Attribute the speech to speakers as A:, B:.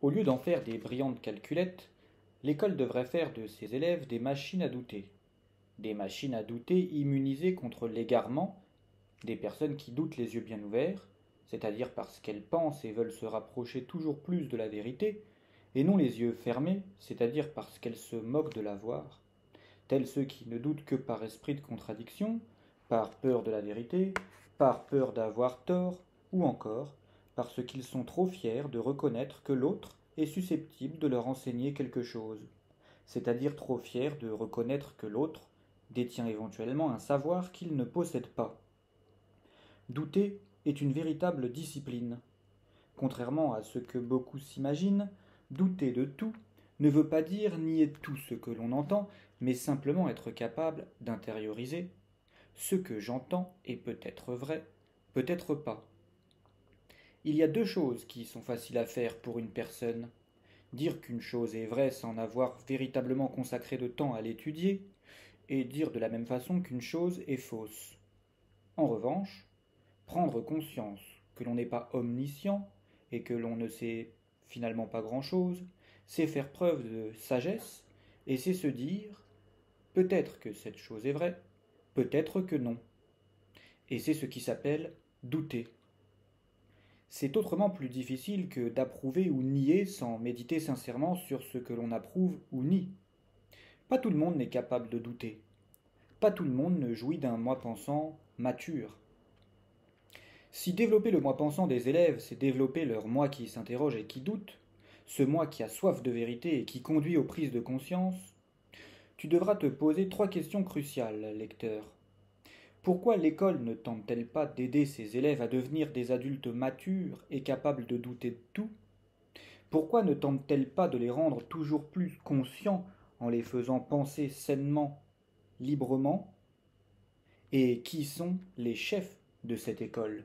A: Au lieu d'en faire des brillantes calculettes, l'école devrait faire de ses élèves des machines à douter. Des machines à douter immunisées contre l'égarement, des personnes qui doutent les yeux bien ouverts, c'est-à-dire parce qu'elles pensent et veulent se rapprocher toujours plus de la vérité, et non les yeux fermés, c'est-à-dire parce qu'elles se moquent de la voir, tels ceux qui ne doutent que par esprit de contradiction, par peur de la vérité, par peur d'avoir tort, ou encore parce qu'ils sont trop fiers de reconnaître que l'autre est susceptible de leur enseigner quelque chose, c'est-à-dire trop fiers de reconnaître que l'autre détient éventuellement un savoir qu'il ne possède pas. Douter est une véritable discipline. Contrairement à ce que beaucoup s'imaginent, douter de tout ne veut pas dire nier tout ce que l'on entend, mais simplement être capable d'intérioriser ce que j'entends est peut-être vrai, peut-être pas. Il y a deux choses qui sont faciles à faire pour une personne. Dire qu'une chose est vraie sans avoir véritablement consacré de temps à l'étudier, et dire de la même façon qu'une chose est fausse. En revanche, prendre conscience que l'on n'est pas omniscient et que l'on ne sait finalement pas grand-chose, c'est faire preuve de sagesse et c'est se dire peut-être que cette chose est vraie, peut-être que non. Et c'est ce qui s'appelle douter. C'est autrement plus difficile que d'approuver ou nier sans méditer sincèrement sur ce que l'on approuve ou nie. Pas tout le monde n'est capable de douter. Pas tout le monde ne jouit d'un moi pensant mature. Si développer le moi pensant des élèves, c'est développer leur moi qui s'interroge et qui doute, ce moi qui a soif de vérité et qui conduit aux prises de conscience, tu devras te poser trois questions cruciales, lecteur. Pourquoi l'école ne tente-t-elle pas d'aider ses élèves à devenir des adultes matures et capables de douter de tout? Pourquoi ne tente-t-elle pas de les rendre toujours plus conscients en les faisant penser sainement, librement? Et qui sont les chefs de cette école?